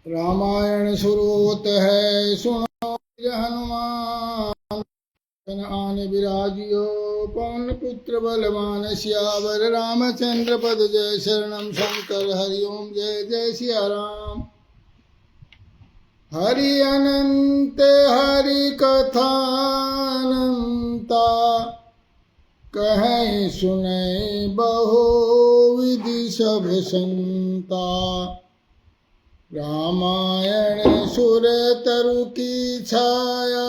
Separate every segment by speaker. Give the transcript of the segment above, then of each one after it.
Speaker 1: रामायण शुरू होता है, सुनो हनुमान आन विराजियो। पवन पुत्र बलवान सियावर रामचंद्र पद जय शरणम। शंकर हरिओम जय जय सिया राम। हरि अनंत हरि कथा अनंता, कहें सुने बहु विधि सब संता। रामायण सुर तरु की छाया,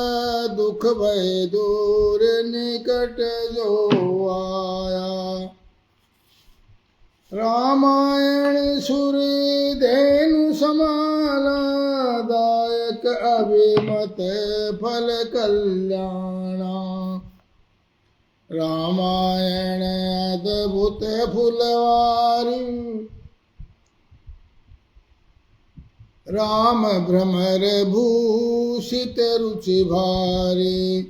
Speaker 1: दुख भय दूर निकट जो आया। रामायण सुर धेनु समाला, दायक अभिमत फल कल्याणा। रामायण अद्भुत फुलवारी, राम भ्रमर भूषित रुचि भारी।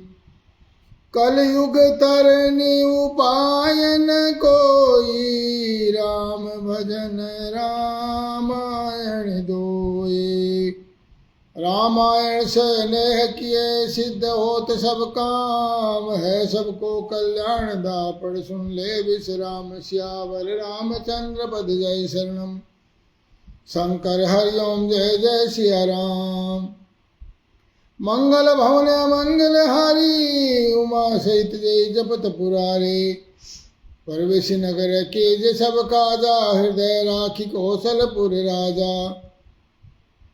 Speaker 1: कलयुग तरनि उपाय न कोई, राम भजन रामायण दोई। रामायण से नेह किए सिद्ध होत सब काम, है सबको कल्याण दापड़ सुन ले विश्राम। सियावर रामचंद्र पद जय शरणम। शंकर हरिओम जय जय सिया राम। मंगल भवन मंगल हारी, उमा सहित जय जपत पुरारे। परवेश नगर के जे सब काजा, हृदय राखी कौशलपुर राजा।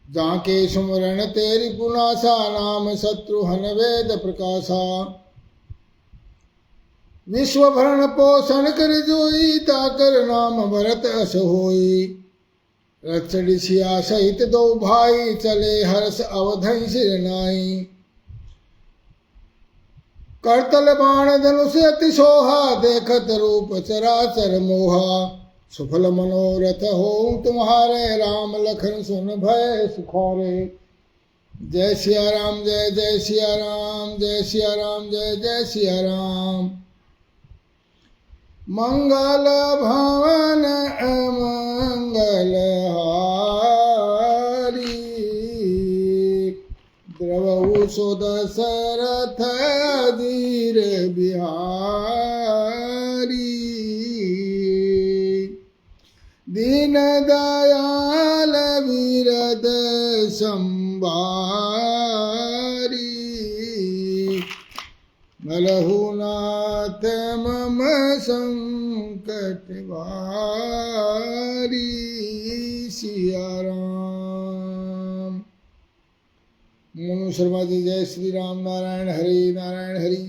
Speaker 1: जाके सुमरण तेरी पुनासा, नाम शत्रुहन वेद प्रकाशा। विश्व भरण पोषण कर जोई, ताकर नाम भरत अस होई। रक्षण सिया सहित दो भाई, चले हर्ष अवधि सिर नाई। करतल बाण धनुष अति सोहा, देखत रूप चराचर मोहा। सुफल मनोरथ हो तुम्हारे, राम लखन सुन भय सुखारे। जय सिया राम जय जय सिया राम, जय सिया राम जय जय सिया राम। मंगल भवन अमंगल हारी, द्रवहु सो दशरथ अधीर बिहारी। दीन दयाल विरद संबारी, मलहु नाथ मम संकट भारी। सिया राम। मनु शर्मा जी जय श्री राम। नारायण हरि नारायण हरि।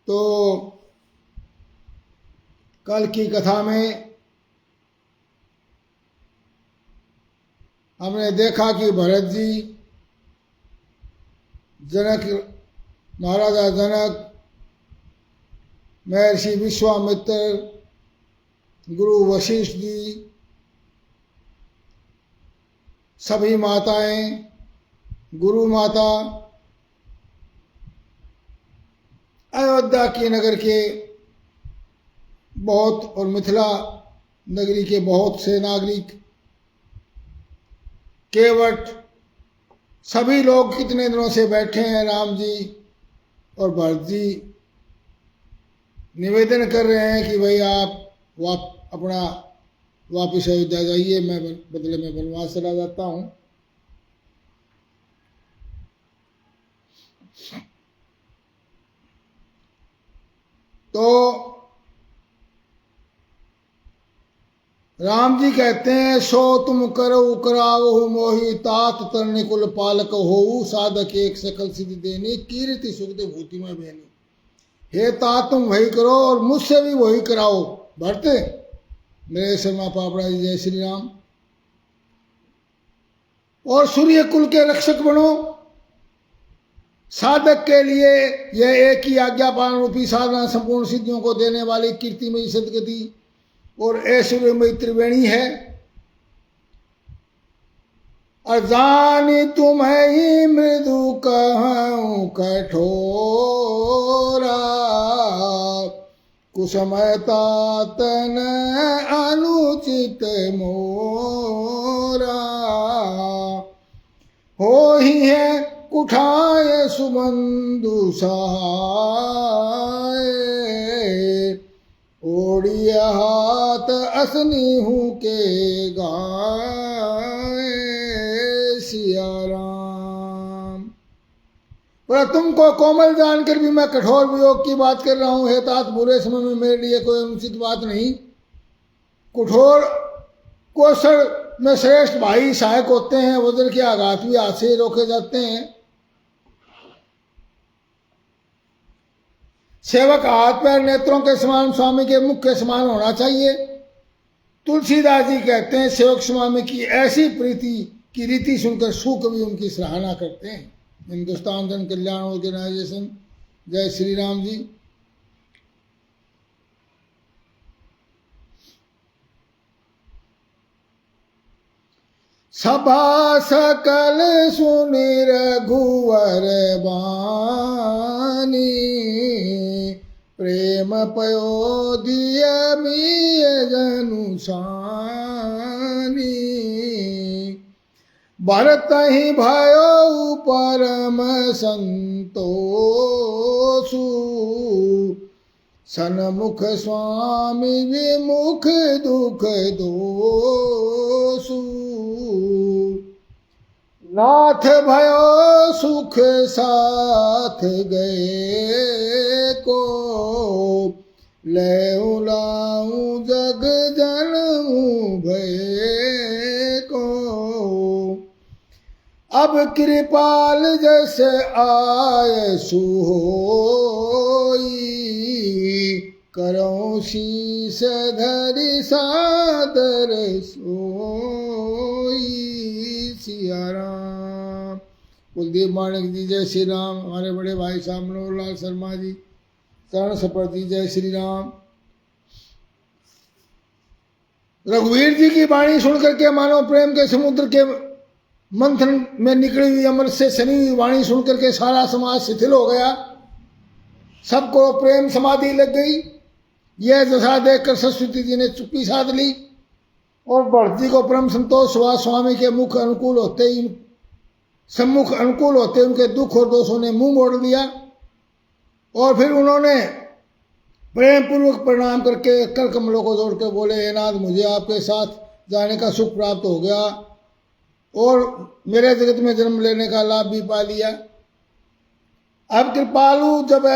Speaker 1: तो कल की कथा में हमने देखा कि भरत जी जनक महाराजा जनक, महर्षि विश्वामित्र, गुरु वशिष्ठ जी, सभी माताएं, गुरु माता, अयोध्या के नगर के बहुत और मिथिला नगरी के बहुत से नागरिक, केवट, सभी लोग कितने दिनों से बैठे हैं। राम जी और भरत जी निवेदन कर रहे हैं कि भाई आप अपना वापिस अयोध्या जाइए, मैं बदले में वनवास चला जाता हूं। तो राम जी कहते हैं, सो तुम करो करावहु मोहि, तात तरनि कुल पालक होऊ। साधक एक सकल सिद्धि देनी, कीर्ति सुखदे भूति में बेनी। हे तात तुम वही करो और मुझसे भी वही कराओ। भरत मेरे शर्मा पापड़ा जी जय श्री राम। और सूर्य कुल के रक्षक बनो। साधक के लिए यह एक ही आज्ञा पालन रूपी साधना संपूर्ण सिद्धियों को देने वाली कीर्ति में सदगति और ऐश्वर्य में त्रिवेणी है। अजानी तुम्हें मृदु कहूँ कठोरा, कुसमता तन अनु चित मोरा। हो ही है कुठाय सुबंधु सहाय, ओढ़िए हाथ असनी हूँ के गाय। सिया राम। पर तुमको कोमल जानकर भी मैं कठोर वियोग की बात कर रहा हूँ। हे तात, बुरे समय में मेरे लिए कोई अनुचित बात नहीं। कठोर कौशल में श्रेष्ठ भाई सहायक होते हैं। वज्र के आघात भी हाथ से रोके जाते हैं। सेवक हाथ पैर नेत्रों के समान, स्वामी के मुख के समान होना चाहिए। तुलसीदास जी कहते हैं, सेवक स्वामी की ऐसी प्रीति की रीति सुनकर सुकवि उनकी सराहना करते हैं। हिंदुस्तान जन कल्याण ऑर्गेनाइजेशन। जय श्री राम जी। सभा सकल सुनि रघुवर बानी, प्रेम पयोधिय मिय जनु सानी। भरत ही भयो परम संतोषु, सन्मुख स्वामी विमुख दुख दोषु। नाथ भयो सुख साथ गए को, लेऊ लाऊ जग जनऊ भय को। अब कृपाल जैसे आय सुहोई, करो शीस धरि सादर सोई। सिया राम। कुलदीप माणिक जी जय श्री राम। हमारे बड़े भाई साहब मनोहर लाल शर्मा जी चरण सपर जी जय श्री राम। रघुवीर जी की वाणी सुनकर के मानो प्रेम के समुद्र के मंथन में निकली हुई अमृत से सनी हुई वाणी सुनकर के सारा समाज शिथिल हो गया। सबको प्रेम समाधि लग गई। यह दशा देखकर सरस्वती जी ने चुप्पी साध ली और भरत जी को परम संतोष हुआ। स्वामी के मुख अनुकूल होते ही, सम्मुख अनुकूल होते उनके दुख और दोषों ने मुंह मोड़ लिया और फिर उन्होंने प्रेम पूर्वक प्रणाम करके कर कमलों को जोड़ के बोले, हे नाथ, मुझे आपके साथ जाने का सुख प्राप्त हो गया और मेरे जगत में जन्म लेने का लाभ भी पा लिया। अब कृपालु जब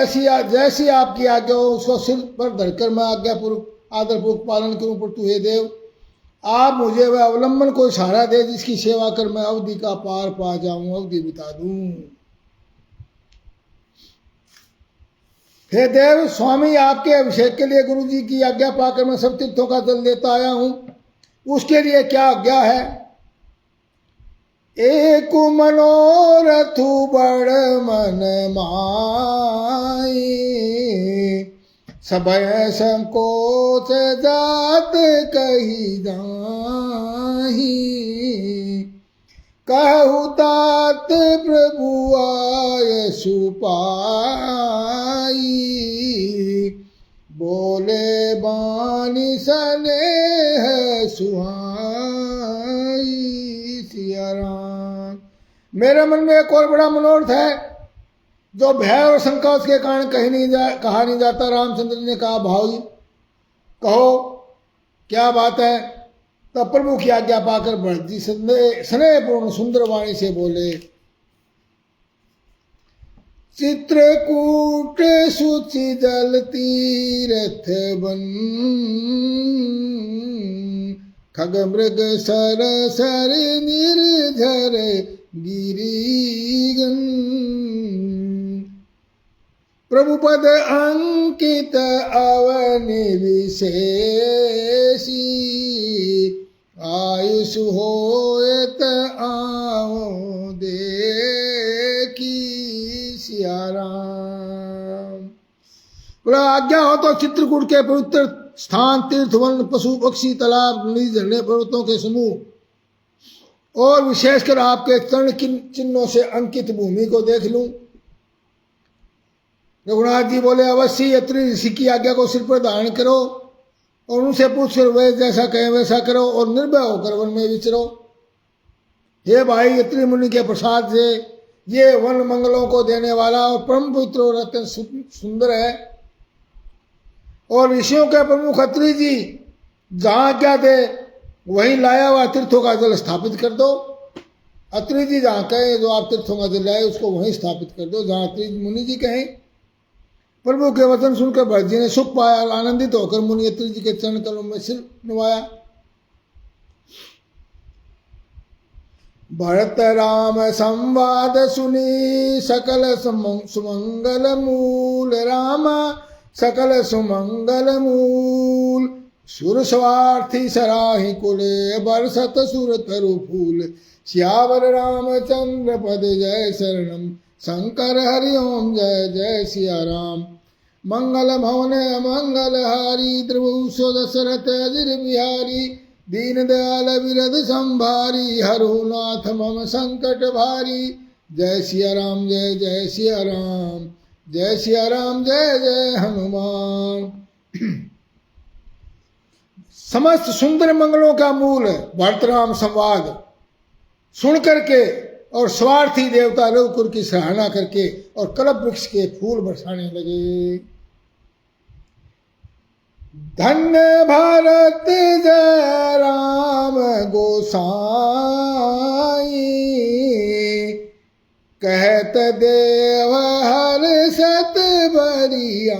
Speaker 1: जैसी आपकी आज्ञा हो उसको सिर पर धरकर मैं आज्ञापूर्वक आदरपूर्वक पालन करूं, परंतु हे देव, आप मुझे वह अवलंबन को सहारा दे जिसकी सेवा कर मैं अवधि का पार पा जाऊं, अवधि बिता दूं। हे देव, स्वामी आपके अभिषेक के लिए गुरु जी की आज्ञा पाकर मैं सब तीर्थों का जल लेता आया हूं, उसके लिए क्या आज्ञा है? एक मनोरथु बड़ मन माई, सबय संकोच जात कही जाही। कहु तात प्रभु आय सुपाई, बोले बानी स्नेह सुहाई। सिया राम। मेरे मन में एक और बड़ा मनोरथ है जो भय और संकोच के कारण कहा नहीं जाता। रामचंद्र ने कहा, भाई कहो क्या बात है? तब प्रभु की आज्ञा पाकर भरत जी स्नेहपूर्ण सुंदर वाणी से बोले, चित्रकूट सुचि जल तीरथ बन, खग मृग सर सर निर्झर गिरिगन। प्रभुपद अंकित अवनि विशेषी, आयुष होयत आओ देखी। सिया राम। बोला, आज्ञा हो तो चित्रकूट के पवित्र स्थान, तीर्थ, वन, पशु पक्षी, तालाब, नदी, झरने, पर्वतों के समूह और विशेषकर आपके चरण चिन्हों से अंकित भूमि को देख लूं। रघुनाथ जी बोले, अवश्य अत्रि ऋषि की आज्ञा को सिर पर धारण करो और उनसे पूछकर वे जैसा कहें वैसा करो और निर्भय होकर वन में विचरो। हे भाई, अत्रि मुनि के प्रसाद से ये वन मंगलों को देने वाला और परम पवित्र और अत्यंत सुंदर है। और ऋषियों के प्रमुख अत्रि जी जहां क्या थे वहीं लाया हुआ तीर्थों का जल स्थापित कर दो। अत्रि जी जहां कहे जो आप तीर्थों का जल लाए उसको वहीं स्थापित कर दो जहां अत्रि मुनि जी कहें। प्रभु के वचन सुनकर भरत जी ने सुख पाया और आनंदित होकर मुनि अत्रि जी के चरण कमलों में सिर निभाया। भरत राम संवाद सुनी सकल सुमंगल मूल रामा सकल सुमंगल मूल। सुर स्वार्थी सराही कुले बरसत सुर तरु फूल। सियावर रामचंद्र पद जय शरणम शंकर हरि ओम जय जय सिया राम। मंगल भवन मंगल हारी त्रिभुवन दशरथ अजिर बिहारी। दीन दयाल विरद संभारी हरहुनाथ मम संकट भारी। जय सिया राम जय जय सिया राम जय सिया राम जय जय हनुमान। समस्त सुंदर मंगलों का मूल भरत राम संवाद सुन करके और स्वार्थी देवता रघुकुल की सराहना करके और कल्प वृक्ष के फूल बरसाने लगे। धन्य भारत जय राम गोसाई कहत देव हर सत बरियाई।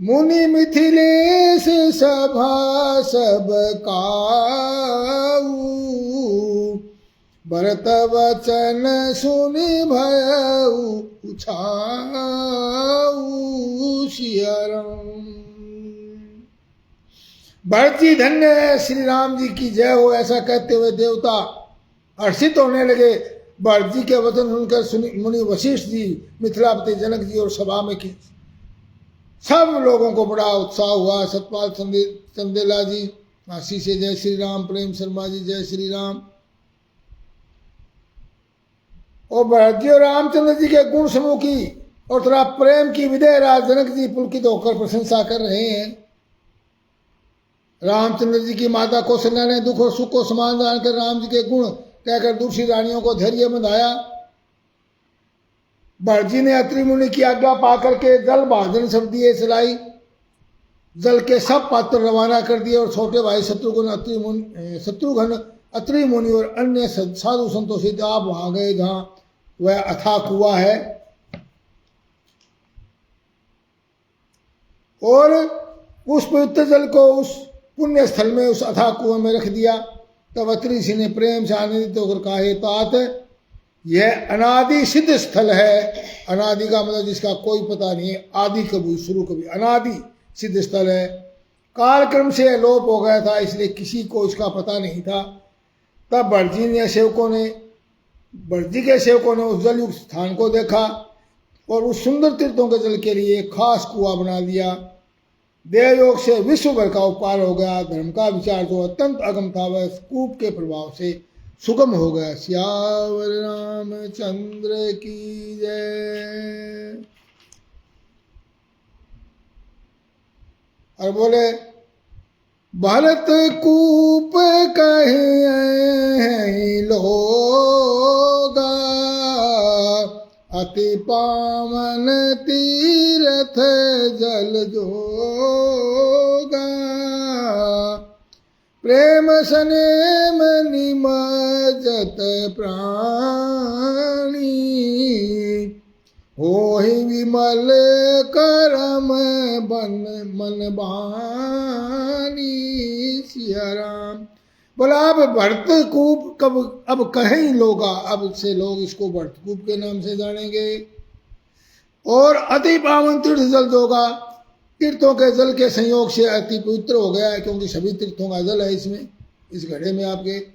Speaker 1: मुनि मिथिलेश सभा सब काऊ। भरत वचन सुनि भयउ उछाऊ सिया राम। भरत जी धन्य है, श्री राम जी की जय हो, ऐसा कहते हुए देवता हर्षित होने लगे। भरत जी के वचन सुनकर मुनि वशिष्ठ जी, मिथिलापति जनक जी और सभा में की सब लोगों को बड़ा उत्साह हुआ। सतपाल चंदेला जी काशी से जय श्री राम, प्रेम शर्मा जी जय श्री राम। और भरत जी और रामचंद्र जी के गुण समूह की और थोड़ा प्रेम की विदय राज जनक जी पुलकित होकर प्रशंसा कर रहे हैं। रामचंद्र जी की माता कौशल्या ने दुख और सुख को समान जानकर राम जी के गुण कहकर दूसरी रानियों को धैर्य बंधाया। भरत जी ने अत्रि मुनि की आज्ञा पाकर के जल भाजन सब दिए चलाई। जल के सब पात्र रवाना कर दिए और छोटे भाई शत्रुघ्न अत्रि मुनि और अन्य साधु संतों से आप वहां गए जहां वह अथाह कुआं है। और उस पवित्र जल को उस पुण्य स्थल में उस अथाह कुआं में रख दिया। तब अत्रि ऋषि ने प्रेम से आनंदित होकर कहा, हे तात यह अनादि सिद्ध स्थल है। अनादि का मतलब जिसका कोई पता नहीं है, आदि कभी शुरू कभी, अनादि सिद्ध स्थल है। कालक्रम से लोप हो गया था, इसलिए किसी को इसका पता नहीं था। तब भरत जी के सेवकों ने उस जलयुक्त स्थान को देखा और उस सुंदर तीर्थों के जल के लिए एक खास कुआं बना दिया। देवयोग से विश्व भर का उपकार हो गया। धर्म का विचार जो अत्यंत अगम था वह कूप के प्रभाव से सुगम हो गया। सियावर रामचंद्र की जय। और बोले, भरत कूप कहीं लोगा अति पावन तीर्थ जल जोगा। प्रेम सनेम निमजत प्राणी होहि विमल करम बन मन बानी। सिया राम। बोला अब भरत कूप कब अब कहीं लोगा, अब से लोग इसको भरत कूप के नाम से जानेंगे। और अति पावन तीर्थ जल जोगा, तीर्थों के जल के संयोग से अति पवित्र हो गया है, क्योंकि सभी तीर्थों का जल है इसमें, इस घड़े में आपके।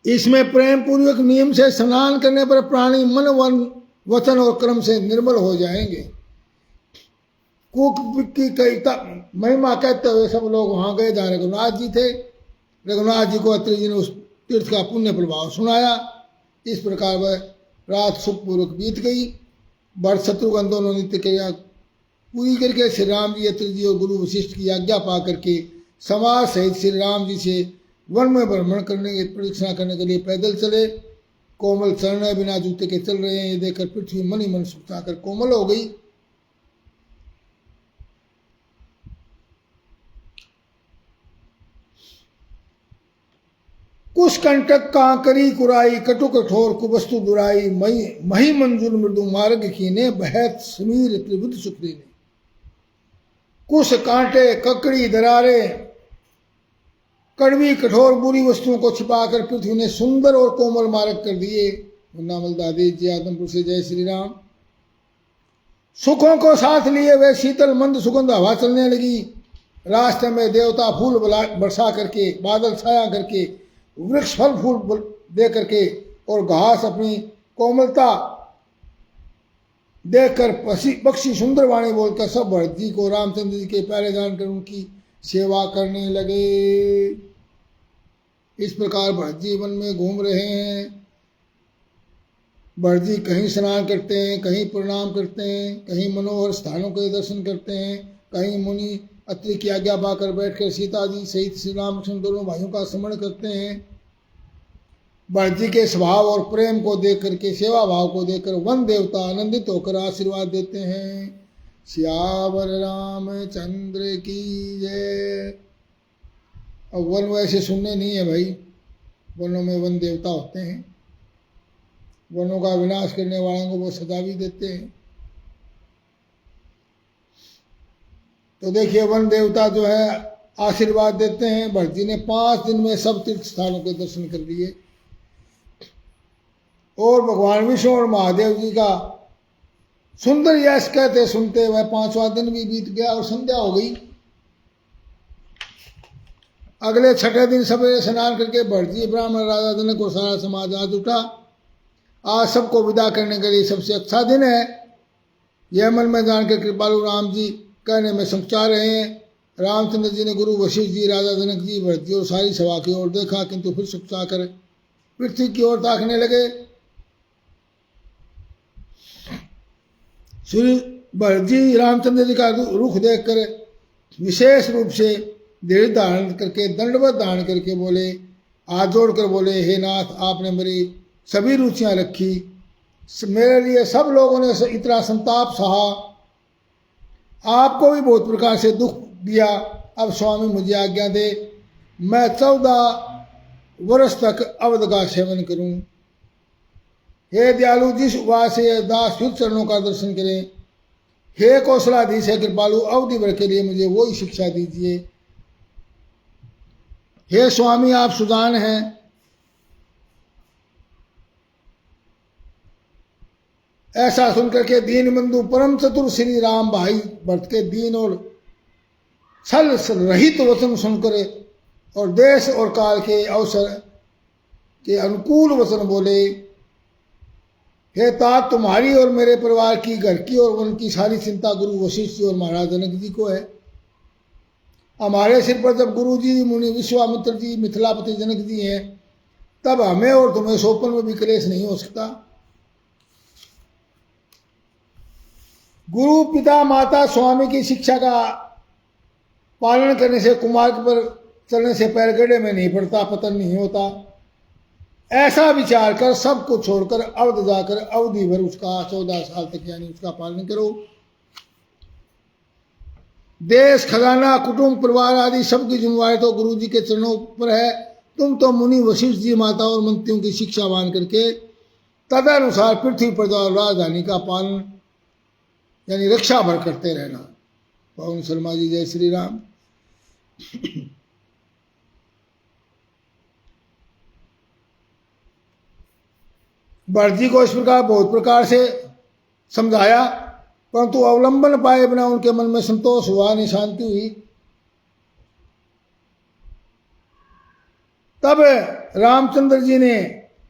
Speaker 1: इसमें प्रेम पूर्वक नियम से स्नान करने पर प्राणी मन वन वचन और कर्म से निर्मल हो जाएंगे। कूप की कई महिमा कहते हुए सब लोग वहां गए जहाँ रघुनाथ जी थे। रघुनाथ जी को अत्रि जी ने उस तीर्थ का पुण्य प्रभाव सुनाया। इस प्रकार वह रात सुखपूर्वक बीत गई। भरत शत्रुघ्न दोनों नित्य क्रिया पूरी करके श्री राम जी अत्रि जी और गुरु वशिष्ठ की आज्ञा पा करके समाज सहित श्री राम जी से वन में भ्रमण करने की प्रदक्षिणा करने के लिए पैदल चले। कोमल चरण बिना जूते के चल रहे हैं, ये देखकर पृथ्वी मन ही मन सुखा कर कोमल हो गई। कुश कंटक कांकरी कुराई, कटु कठोर कुवस्तु दुराई, मही मंजुल मृदु मार्ग कीने, बहत समीर त्रिभुत सुखरी ने। कुश कांटे ककड़ी दरारे कड़वी कठोर बुरी वस्तुओं को छिपाकर पृथ्वी ने सुंदर और कोमल मार्ग कर दिए। नामल दादी जी आदमपुर से जय श्री राम। सुखों को साथ लिए वे शीतल मंद सुगंध हवा चलने लगी। रास्ते में देवता फूल बरसा करके, बादल छाया करके, वृक्ष फल फूल दे करके और घास अपनी कोमलता देखकर पक्षी सुंदर वाणी बोलकर सब भरत जी को रामचंद्र जी के प्यारे जानकर उनकी सेवा करने लगे। इस प्रकार भरत जी वन में घूम रहे हैं। भरत जी कहीं स्नान करते हैं, कहीं प्रणाम करते हैं, कहीं मनोहर स्थानों के दर्शन करते हैं, कहीं मुनि अत्रि की आज्ञा पाकर बैठकर सीता जी सहित श्री रामकृष्ण दोनों भाइयों का स्मरण करते हैं। भरत जी के स्वभाव और प्रेम को देख करके, सेवा भाव को देखकर वन देवता आनंदित होकर आशीर्वाद देते हैं। सियावर रामचंद्र की जय। अब वन वैसे सुनने नहीं है भाई, वनों में वन देवता होते हैं, वनों का विनाश करने वालों को वो सजा भी देते हैं। तो देखिए वन देवता जो है आशीर्वाद देते हैं। भरत जी ने 5 दिन में सब तीर्थ स्थानों के दर्शन कर लिए और भगवान विष्णु और महादेव जी का सुंदर यश कहते सुनते वह 5वां दिन भी बीत गया और संध्या हो गई। अगले 6ठे दिन सवेरे स्नान करके भरत जी, ब्राह्मण, राजा जनक और सारा समाज आज उठा। आज सबको विदा करने के लिए सबसे अच्छा दिन है। यह मन में जानकर कृपालु राम जी कहने में संकोचा रहे हैं। रामचंद्र जी ने गुरु वशिष्ठ जी, राजा जनक जी, भरत जी और सारी सभा की ओर देखा, किंतु फिर संकोचा कर पृथ्वी की ओर ताकने लगे। श्री भरत जी रामचंद्र जी का रुख देखकर विशेष रूप से दृढ़ धारण करके, दंडवत धारण करके बोले, हाथ जोड़कर बोले, हे नाथ, आपने मेरी सभी रुचियां रखी, मेरे लिए सब लोगों ने इतना संताप सहा, आपको भी बहुत प्रकार से दुख दिया। अब स्वामी मुझे आज्ञा दे, मैं 14 वर्ष तक अवध का सेवन करूं। हे दयालु, जिस उपाय से दास फिर चरणों का दर्शन करें, हे कौशलाधीश है कृपालु, अवधि भर के लिए मुझे वही शिक्षा दीजिए। हे स्वामी, आप सुजान हैं। ऐसा सुनकर के दीन बंधु परम चतुर श्री राम भाई भरत के दीन और छल रहित वचन सुनकर और देश और काल के अवसर के अनुकूल वचन बोले, हे तात, तुम्हारी और मेरे परिवार की, घर की और वन की सारी चिंता गुरु वशिष्ठ जी और महाराज जनक जी को है। हमारे सिर पर जब गुरु जी, मुनि विश्वामित्र जी, मिथिलापति जनक जी हैं, तब हमें और तुम्हें सोपन में भी क्लेश नहीं हो सकता। गुरु, पिता, माता, स्वामी की शिक्षा का पालन करने से कुमार्ग पर चलने से पैर गड्ढे में नहीं पड़ता, पतन नहीं होता। ऐसा विचार कर सब कुछ छोड़कर अवध जाकर अवधि भर उसका 14 साल तक यानी उसका पालन करो। देश, खजाना, कुटुंब, परिवार आदि सबकी जिम्मेवारी तो गुरु जी के चरणों पर है। तुम तो मुनि वशिष्ठ जी, माता और मंत्रियों की शिक्षा मान करके तदनुसार पृथ्वी पर राजधानी का पालन यानी रक्षा भर करते रहना। पवन शर्मा जी जय श्री राम। भरत जी को इस प्रकार बहुत प्रकार से समझाया, परंतु अवलंबन पाए बिना उनके मन में संतोष हुआ नहीं, शांति हुई। तब रामचंद्र जी ने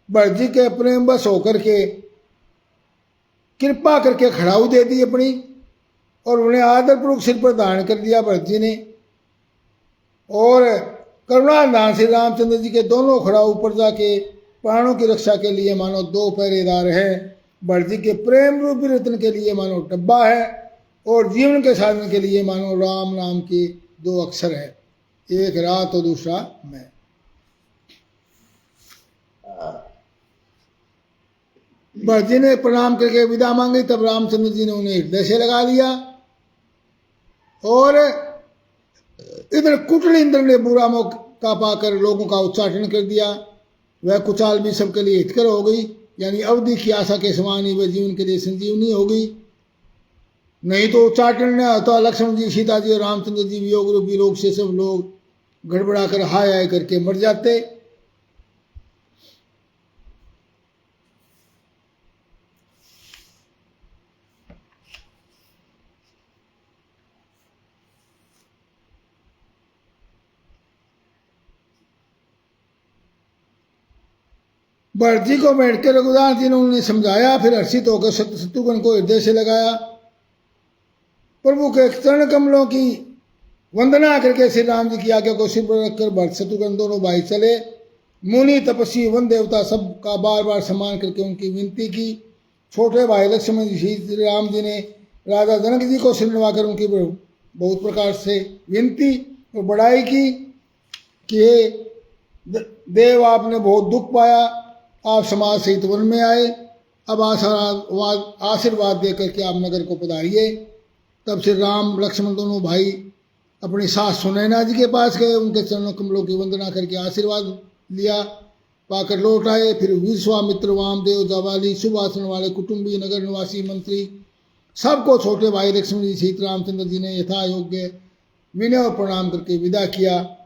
Speaker 1: भरत जी के प्रेम बस होकर के कृपा करके खड़ाऊ दे दी अपनी और उन्हें आदरपूर्वक सिर पर धारण कर दिया भरत जी ने। और करुणादान से रामचंद्र जी के दोनों खड़ाऊ ऊपर जाके प्राणों की रक्षा के लिए मानो 2 पहरेदार हैं। भरत जी के प्रेम रूपी रत्न के लिए मानो डब्बा है और जीवन के साधन के लिए मानो राम नाम के दो अक्षर है, एक रा तो दूसरा मैं। भरत जी ने प्रणाम करके विदा मांगी, तब रामचंद्र जी ने उन्हें हृदय से लगा लिया और इधर कुटिल इंद्र ने बुरा मौका पाकर लोगों का उच्चाटन कर दिया। वह कुचाल भी सबके लिए हितकर हो गई, यानी अवधि की आशा के समान ही वह जीवन के लिए संजीवनी हो गई। नहीं तो उच्चाटन न होता, लक्ष्मण जी, सीता जी और रामचंद्र जी वियोग रूपी रोग से सब लोग गड़बड़ा कर हाय हाय करके मर जाते। भरत जी को बैठकर रघुनाथ जी ने उन्हें समझाया, फिर हर्षित होकर शत्रुघ्न को हृदय से लगाया। प्रभु के चरण कमलों की वंदना करके श्री राम जी की आज्ञा को सिर पर रखकर भरत शत्रुघ्न दोनों भाई चले। मुनि तपस्वी वन देवता सब का बार बार सम्मान करके उनकी विनती की। छोटे भाई लक्ष्मण जी श्री राम जी ने राजा जनक जी को सिर नवाकर उनकी बहुत प्रकार से विनती और बड़ाई की कि हे देव, आपने बहुत दुख पाया, आप समाज सहित वन में आए, अब आशीर्वाद देकर के आप नगर को पधारिए। तब श्री राम लक्ष्मण दोनों भाई अपनी सास सुनैना जी के पास गए, उनके चरणों कमलों की वंदना करके आशीर्वाद लिया, पाकर लौट आए। फिर विश्वामित्र, वामदेव, जावाली, शुभ आचरण वाले कुटुंबी, नगर निवासी, मंत्री सबको छोटे भाई लक्ष्मण जी सहित रामचंद्र जी ने यथा योग्य विनय और प्रणाम करके विदा किया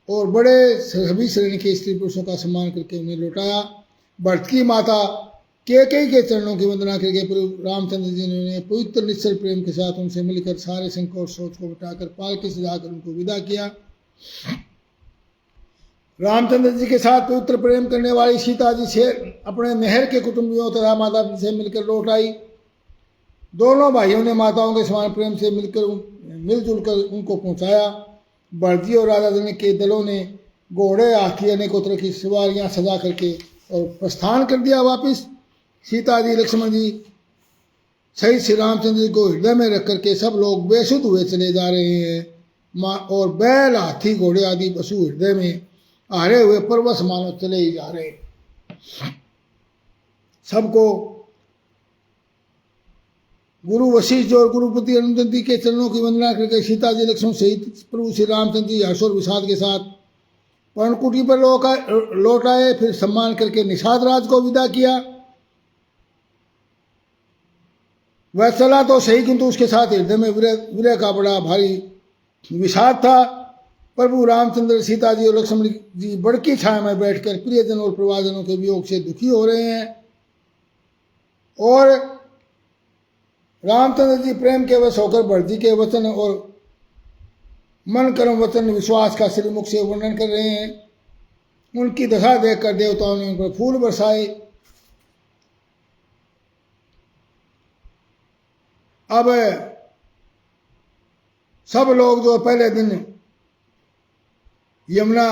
Speaker 1: और बड़े सभी श्रेणी के स्त्री पुरुषों का सम्मान करके उन्हें लौटाया। भरत की माता कैकेयी के चरणों की वंदना करके रामचंद्र जी ने पवित्र निश्चल प्रेम के साथ उनसे मिलकर सारे संकोच और सोच को हटाकर पालकी सजाकर उनको विदा किया। रामचंद्र जी के साथ पवित्र प्रेम करने वाली सीता जी से अपने नहर के कुटुंबियों तथा माता पिता से मिलकर लौट आई। दोनों भाइयों ने माताओं के समान प्रेम से मिलजुल कर उनको पहुंचाया। भरत जी और राजा जनक के दलों ने घोड़े, हाथी, अनेकों तरह की सवारियां सजा करके और प्रस्थान कर दिया वापिस। सीता जी, लक्ष्मण जी सहित श्री रामचंद्र जी को हृदय में रख करके सब लोग बेसुध हुए चले जा रहे हैं और बैल, हाथी, घोड़े आदि पशु हृदय में हारे हुए परवश मानो चले ही जा रहे। सबको गुरु वशिष्ठ और गुरुपति अनुदंत जी के चरणों की वंदना करके सीता जी, लक्ष्मण सहित प्रभु श्री रामचंद्र जी हर्ष और विषाद के साथ पर्णकुटी पर लौट आए। फिर सम्मान करके निषाद राज को विदा किया। वह चला तो सही, किंतु उसके साथ हृदय में विरह का बड़ा भारी विषाद था। प्रभु रामचंद्र, सीता जी और लक्ष्मण जी बड़की छाया में बैठकर प्रियजन और परिवारजनों के वियोग से दुखी हो रहे हैं और रामचंद्र जी प्रेम के वश होकर भरत जी के वचन और मन, कर्म, वचन, विश्वास का श्रीमुख से वर्णन कर रहे हैं। उनकी दशा देखकर देवताओं ने उन पर फूल बरसाए। अब सब लोग जो पहले दिन यमुना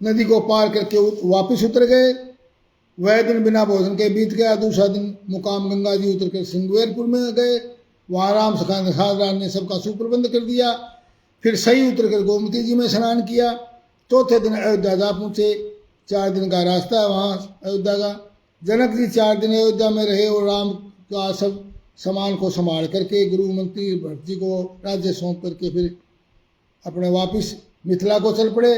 Speaker 1: नदी को पार करके वापस उतर गए, वह दिन बिना भोजन के बीत गया। दूसरा दिन मुकाम गंगा जी उतरकर सिंगवेरपुर में गए। वहाँ राम सखा निषाद राज ने सबका सुप्रबंध कर दिया। फिर सही उतरकर गोमती जी में स्नान किया। चौथे दिन अयोध्या जा पहुँचे। 4 दिन का रास्ता है वहाँ अयोध्या का। जनक जी 4 दिन अयोध्या में रहे और राम का सब सामान को संभाल करके गुरु मंत्री भरत जी को राज्य सौंप करके फिर अपने वापिस मिथिला को चल पड़े।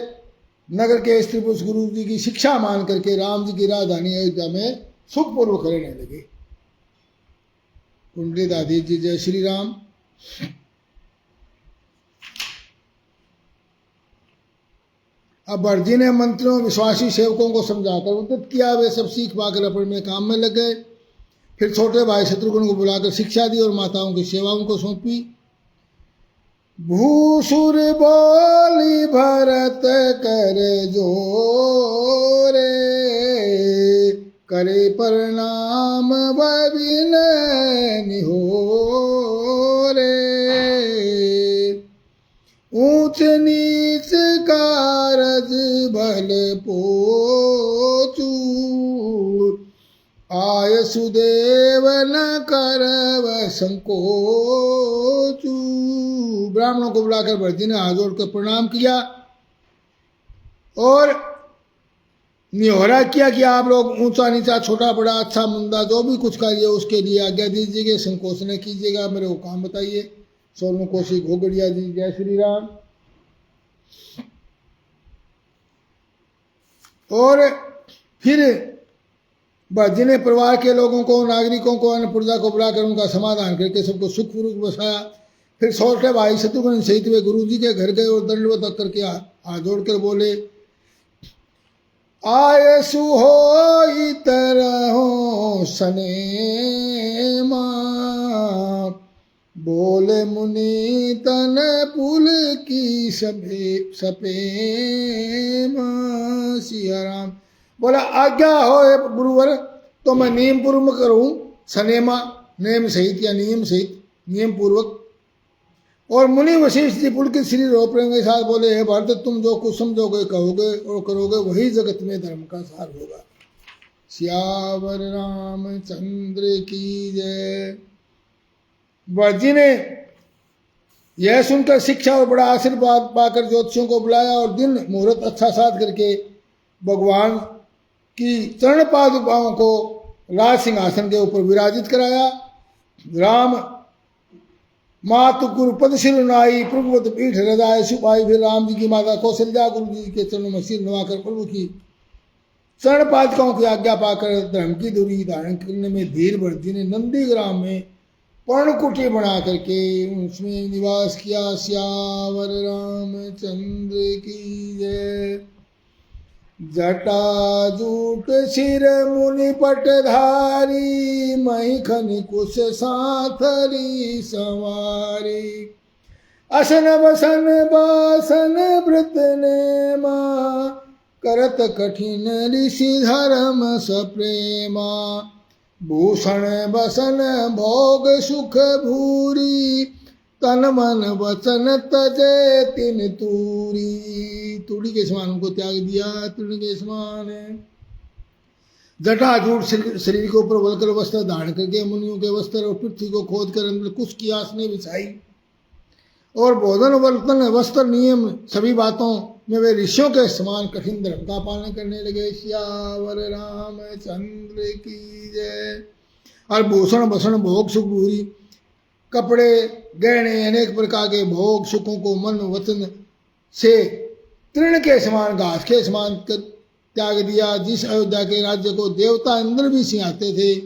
Speaker 1: नगर के स्त्री पुरुष गुरु जी की शिक्षा मान करके राम जी की राजधानी अयोध्या में सुखपूर्वक रहने लगे। कुंडली दादी जी, जय श्री राम। अब भरत जी ने मंत्रियों, विश्वासी सेवकों को समझाकर उद्यत किया। वे सब सीख पाकर अपने काम में लग गए। फिर छोटे भाई शत्रुघ्न को बुलाकर शिक्षा दी और माताओं की सेवा उनको सौंपी। भूसुर बोली भरत कर जोरे, करे प्रणाम बबिन निहोरे। ऊंच नीच कारज भल पोचू, आय वासुदेव न करव संकोचू। ब्राह्मणों को बुलाकर भरत जी ने हाथ जोड़कर प्रणाम किया और निहोरा किया कि आप लोग ऊंचा नीचा छोटा बड़ा अच्छा मंदा जो भी कुछ करिए उसके लिए आज्ञा दीजिएगा, संकोच न कीजिएगा, मेरे को काम बताइए। सोनू कोशी घोगड़िया जी, जय श्री राम। और फिर भरत जी ने परिवार के लोगों को, नागरिकों को, अन्य प्रजा को बुलाकर उनका समाधान करके सबको सुखपूर्वक बसाया। फिर छोटे भाई शत्रुघ्न सहित वे गुरु जी के घर गए और दंडवत करके हाथ जोड़कर बोले, आय सुहोई तरहो सनेमा, बोले मुनि तन पुल की सपेमा। सिया राम। बोला आज्ञा हो गुरुवर तो मैं नियम पूर्वक करूं, सनेमा नेम सहित या नियम सहित, नियम पूर्वक। और मुनि वशिष्ठ जी पुलकित श्री रूप प्रेम के साथ बोले, हे भरत तुम जो कुछ समझोगे कहोगे और करोगे वही जगत में धर्म का सार होगा। सियावर रामचंद्र की जय। भरत जी ने यह सुनकर शिक्षा और बड़ा आशीर्वाद पाकर ज्योतिषियों को बुलाया और दिन मुहूर्त अच्छा साध करके भगवान की चरण पादुकाओं को राज सिंहासन के ऊपर विराजित कराया। राम मातु गुरुपद शिरुनाई प्रभुवत पीठ हृदय सुपाई। फिर राम जी की माता कौशल्या गुरु जी के चरणों में सिर नवाकर प्रभु की चरण पादुकाओं की आज्ञा पाकर धर्म की धुरी धारण करने में धीर भरत जी ने नंदीग्राम में पर्णकुटी बना करके उसमें निवास किया। सियावर रामचंद्र की जय। जटाजूट सिर मुनि पटधारी, महिखन कुश साथरी सवारी। असन बसन बासन व्रत नेमा, करत कठिन ऋषि धर्म सप्रेमा। भूषण बसन भोग सुख भूरी, तन मन वचन तजे तिन तूरी। तूड़ी के समान उनको त्याग दिया, तूड़ी के समान। जटाजूट शरीर के ऊपर वलकर वस्त्र धारण करके मुनियों के वस्त्र और पृथ्वी को खोद कर अंदर कुछ की आसने बिछाई और भोजन वर्तन वस्त्र नियम सभी बातों में वे ऋषियों के समान कठिन धर्म का पालन करने लगे। सियावर रामचंद्र की जय। और भूषण भसन भोग सुख भूरी, कपड़े गहने अनेक प्रकार के भोग सुखों को मन वचन से तृण के समान घास के समान त्याग दिया। जिस अयोध्या के राज्य को देवता इंद्र भी सिंहाते थे,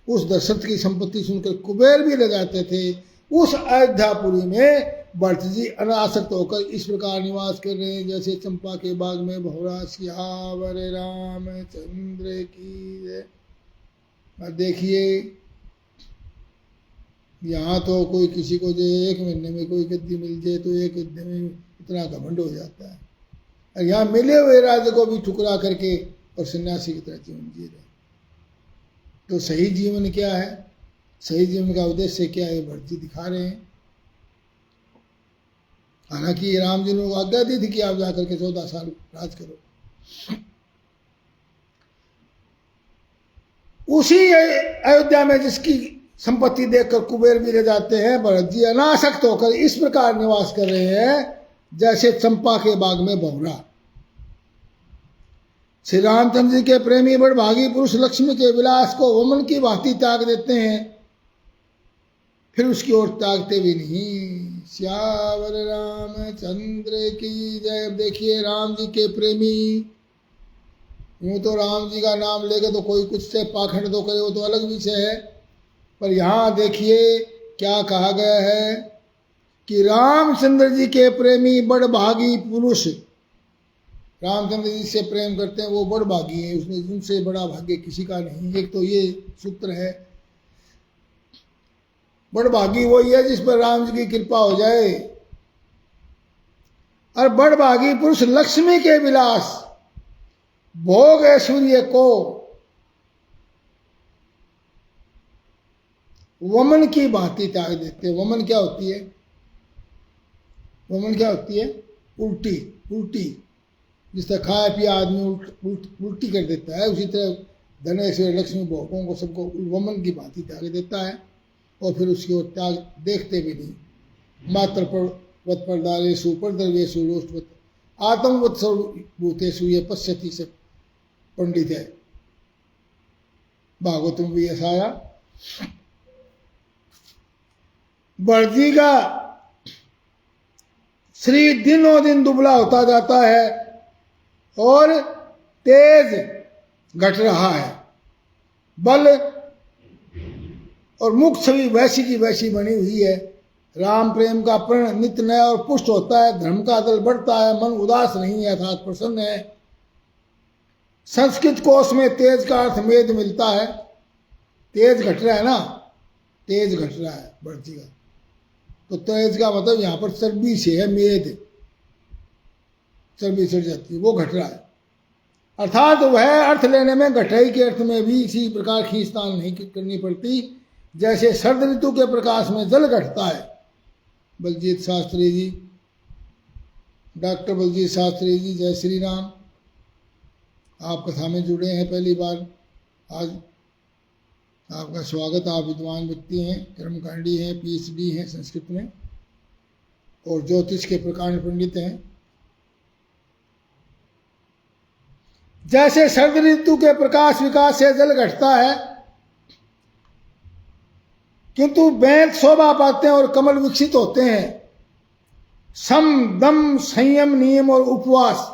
Speaker 1: उस दशरथ की संपत्ति सुनकर कुबेर भी ले जाते थे, उस अयोध्यापुरी में भरत जी अनासक्त होकर इस प्रकार निवास कर रहे हैं जैसे चंपा के बाग में भौरा। सियावर रामचंद्र की जय। देखिए यहाँ तो कोई किसी को जो एक महीने में कोई गद्दी मिल जाए तो एक गद्दे में इतना घमंड हो जाता है, और यहाँ मिले हुए राज्य को भी ठुकरा करके और सन्यासी की तरह जीवन जी रहे। तो सही जीवन क्या है, सही जीवन का उद्देश्य क्या है, भरत जी दिखा रहे हैं। हालांकि राम जी ने आज्ञा दी थी कि आप जाकर के 14 साल राज करो। उसी अयोध्या में जिसकी संपत्ति देखकर कुबेर भी रह जाते हैं, भरत जी अनासक्त होकर इस प्रकार निवास कर रहे हैं जैसे चंपा के बाग में भौरा। श्री रामचंद्र जी के प्रेमी बड़भागी पुरुष लक्ष्मी के विलास को वमन की भांति त्याग देते हैं, फिर उसकी ओर त्यागते भी नहीं। श्यावर रामचंद्र की जय। देखिए राम जी के प्रेमी, यूं तो राम जी का नाम लेके तो कोई कुछ से पाखंड तो करे, वो तो अलग विषय है, पर यहाँ देखिए क्या कहा गया है कि रामचंद्र जी के प्रेमी बड़भागी पुरुष, रामचंद्र जी से प्रेम करते हैं वो बड़भागी है, उसने उनसे बड़ा भाग्य किसी का नहीं। एक तो ये सूत्र है, बड़भागी वही है जिस पर राम जी की कृपा हो जाए। और बड़भागी पुरुष लक्ष्मी के विलास भोग ऐश्वर्य को वमन की भांति त्याग देते हैं। वमन क्या होती है, वमन क्या होती है, उल्टी। उल्टी जिस तरह खाया पिया आदमी उल्टी कर देता है, उसी तरह धनेश्वर लक्ष्मी भोगों को सबको वमन की भांति त्याग देता है और फिर उसकी ओर त्याग देखते भी नहीं। मात्र वत परदारेशु परदर्वेशु लोष्टवत आत्मवत सर्वभूतेषु ये पश्यति से पंडित है। भागवत में भी ऐसा आया। बड़जी का शरीर दिनों दिन दुबला होता जाता है और तेज घट रहा है। बल और मुख छवि वैसी की वैसी बनी हुई है। राम प्रेम का प्रण नित्य नया और पुष्ट होता है। धर्म का दल बढ़ता है। मन उदास नहीं है अर्थात प्रसन्न है। संस्कृत कोश में तेज का अर्थ मेद मिलता है। तेज घट रहा है ना, तेज घट रहा है बढ़ती का, तो तेज का मतलब यहाँ पर चर्बी से है। मेद चर्बी चढ़ जाती है, वो घट रहा है। अर्थात वह अर्थ लेने में घटाई के अर्थ में भी इसी प्रकार खींचतान नहीं करनी पड़ती जैसे शरद ऋतु के प्रकाश में जल घटता है। बलजीत शास्त्री जी, डॉक्टर बलजीत शास्त्री जी, जय श्री राम। आप कथा में जुड़े हैं पहली बार, आज आपका स्वागत। आप विद्वान व्यक्ति हैं, कर्मकांडी हैं, PhD हैं संस्कृत में और ज्योतिष के प्रकांड पंडित हैं। जैसे शरद ऋतु के प्रकाश विकास से जल घटता है किंतु बैंत शोभा पाते हैं और कमल विकसित होते हैं। सम दम संयम नियम और उपवास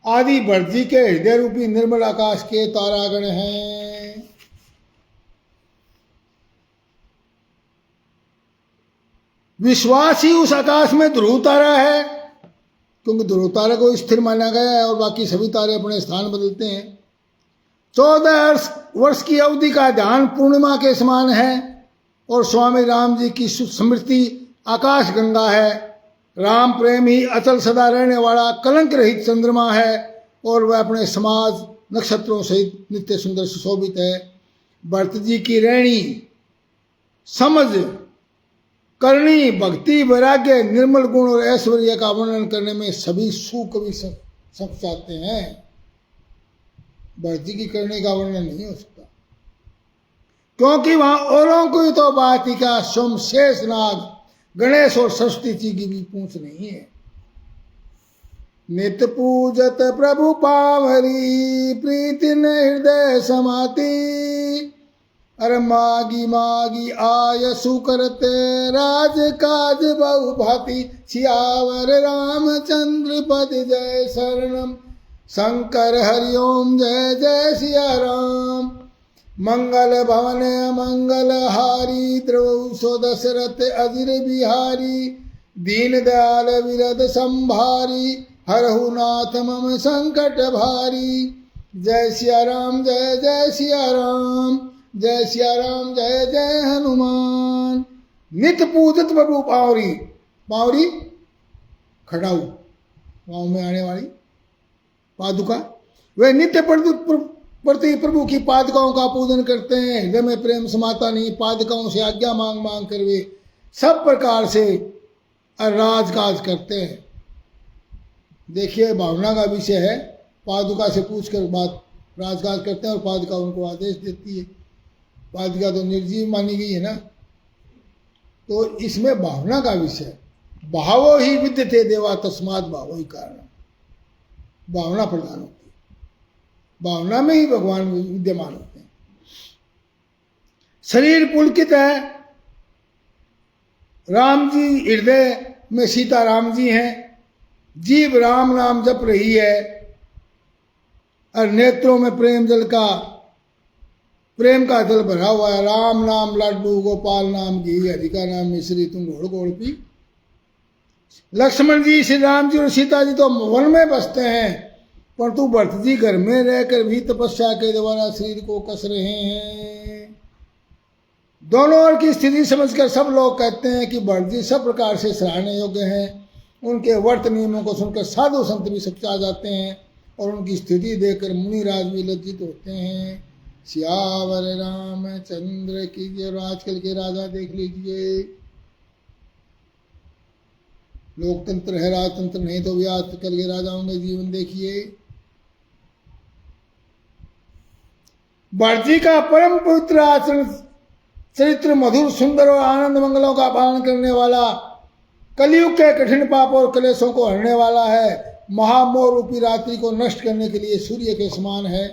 Speaker 1: आदि बर्जी के हृदय रूपी निर्मल आकाश के तारागण हैं। विश्वास ही उस आकाश में ध्रुव तारा है, क्योंकि ध्रुव तारे को स्थिर माना गया है और बाकी सभी तारे अपने स्थान बदलते हैं। 14 वर्ष की अवधि का ध्यान पूर्णिमा के समान है और स्वामी राम जी की स्मृति आकाश गंगा है। राम प्रेम ही अचल सदा रहने वाला कलंक रहित चंद्रमा है और वह अपने समाज नक्षत्रों सहित नित्य सुंदर सुशोभित है। भरत जी की रहनी समझ करनी भक्ति वैराग्य निर्मल गुण और ऐश्वर्य का वर्णन करने में सभी सुकवि सब चाहते हैं। भरत जी की करने का वर्णन नहीं हो सकता क्योंकि वहां औरों की तो बात ही का सोम शेष नाग गणेश और सरस्वती जी की भी पूछ नहीं है। नित पूजत प्रभु पावरी प्रीति न हृदय समाती। अरे मागी मागी आय सुकरते राज काज बहु भांति। सियावर रामचंद्र पद जय शरणम शंकर हरिओम जय जय सिया राम। मंगल भवन मंगल हारी द्रव सो दशरथ अजिर बिहारी। दीन दयाल विरद संभारी हरहु नाथ मम संकट भारी। जय सिया राम जय जय सिया राम जय सिया राम जय जय हनुमान। नित पूजित प्रभु पावरी, पावरी खड़ाऊ पाँव में आने वाली पादुका, वे नित्य प्रति प्रभु की पादुकाओं का पूजन करते हैं। हृदय में प्रेम समाता नहीं, पादुकाओं से आज्ञा मांग मांग कर वे सब प्रकार से राजकाज करते हैं। देखिए भावना का विषय है, पादुका से पूछकर बात राजकाज करते हैं और पादुका उनको आदेश देती है। पादुका तो निर्जीव मानी गई है ना, तो इसमें भावना का विषय। भावो ही विद्यते देवा तस्मात् भावो ही कारण, भावना प्रधान होती है, भावना में ही भगवान विद्यमान होते हैं। शरीर पुलकित है, राम जी हृदय में सीता राम जी हैं। जीव राम नाम जप रही है और नेत्रों में प्रेम का जल भरा हुआ है। राम नाम लड्डू गोपाल नाम घी हरि का नाम मिश्री तुम घोड़ घोड़ पी। लक्ष्मण जी श्री राम जी और सीता जी तो वन में बसते हैं, परंतु भरत जी घर में रहकर भी तपस्या के द्वारा शरीर को कस रहे हैं। दोनों ओर की स्थिति समझकर सब लोग कहते हैं कि भरत जी सब प्रकार से सराहने योग्य हैं। उनके व्रत नियमों को सुनकर साधु संत भी सच्चा जाते हैं और उनकी स्थिति देखकर मुनिराज भी लज्जित होते हैं। सियावर रामचंद्र की जय। और आजकल के राजा देख लीजिए, लोकतंत्र है राजतंत्र नहीं, तो भी आजकल के राजाओं में जीवन देखिए। भरत जी का परम पवित्र आचरण, चरित्र मधुर सुंदर और आनंद मंगलों का पालन करने वाला, कलयुग के कठिन पाप और क्लेशों को हरने वाला है, महामोह रूपी रात्रि को नष्ट करने के लिए सूर्य के समान है।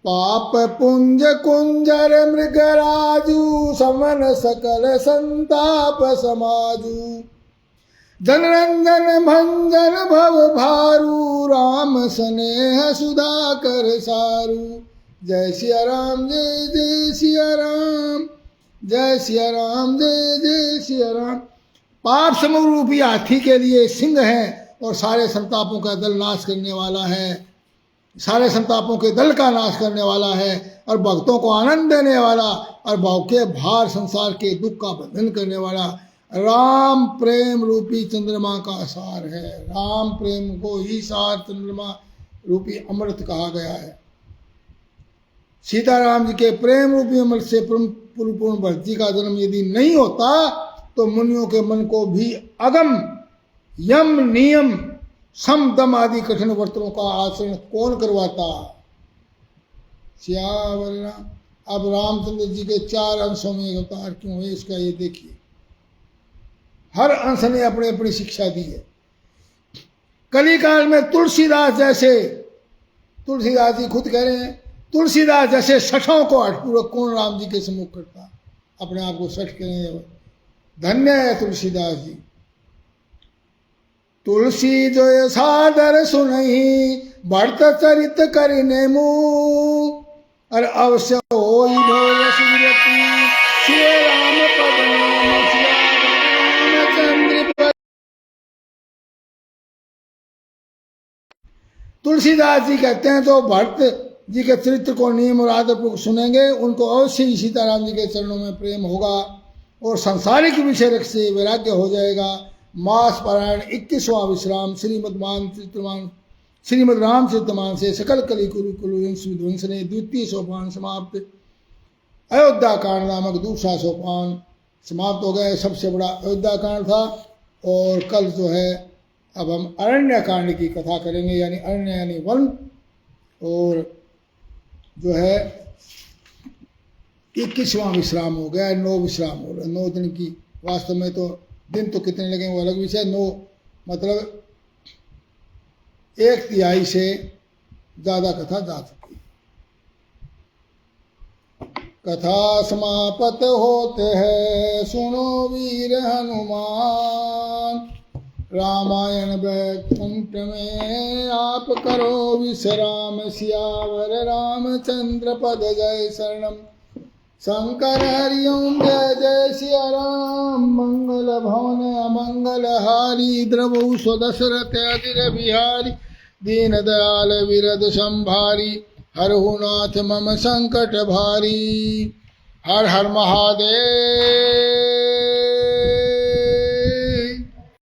Speaker 1: पाप पुंज कुंजर मृगराजू, समन सकल संताप समाजू, जनरंजन भंजन भव भारू, राम स्नेह सुधा कर सारू। जय सिया राम, जय जय सिया राम, जय सिया राम, जय जय सिया राम। पाप समूह रूपी हाथी के लिए सिंह है और सारे संतापों का दल नाश करने वाला है, सारे संतापों के दल का नाश करने वाला है और भक्तों को आनंद देने वाला और भाव के भार संसार के दुख का बंधन करने वाला राम प्रेम रूपी चंद्रमा का सार है। राम प्रेम को ही सार चंद्रमा रूपी अमृत कहा गया है। सीताराम जी के प्रेम रूपी अमृत से परिपूर्ण भरत जी का जन्म यदि नहीं होता तो मुनियों के मन को भी अगम यम नियम सम दम आदि कठिन व्रतों का आचरण कौन करवाता। श्याम राम। अब रामचंद्र जी के 4 अंशों में अवतार क्यों है इसका ये देखिए। हर अंश ने अपनी अपनी शिक्षा दी है। कलिकाल में तुलसीदास जैसे, तुलसीदास जी खुद कह रहे हैं, तुलसीदास जैसे सठों को हठपूर्वक कौन राम जी के सम्मुख करता। अपने आप को सठ करें, धन्य है तुलसीदास जी। तुलसी जो सादर सुनहि, भरत चरित करने मुँह, और अवश्य हो श्री राम पद नाम, रामचंद्र। तुलसीदास जी कहते हैं जो भरत जी के चरित्र को नियम और आदरपूर्वक सुनेंगे उनको अवश्य ही सीताराम जी के चरणों में प्रेम होगा और संसारिक विषय रख से वैराग्य हो जाएगा। मास पारायण 21वां विश्राम श्रीमद रामचरितमानस से सकल कलि कुरुकुलवंश ने द्वितीय सोपान समाप्त। अयोध्या कांड नामक दूसरा सोपान समाप्त हो गया। सबसे बड़ा अयोध्या कांड था। और कल जो है अब हम अरण्य कांड की कथा करेंगे, यानी अरण्य यानी वन। और जो है 21वां विश्राम हो गया, 9 विश्राम हो रहा है। 9 दिन की, वास्तव में तो दिन तो कितने लगेंगे वो अलग विषय। 9 मतलब 1/3 से ज्यादा कथा जा चुकी। कथा समाप्त होते हैं, सुनो वीर हनुमान, रामायण वैकुंठ में आप करो विश्राम, सियावर रामचंद्र पद जय शरणम। शंकर हरिओम जय जय सिया राम, मंगल भवन अमंगल हारी, द्रवौ स्वदशरथ अजिर बिहारी, दीन दयाल विरद संभारी, हरहु नाथ मम संकट भारी। हर हर महादेव।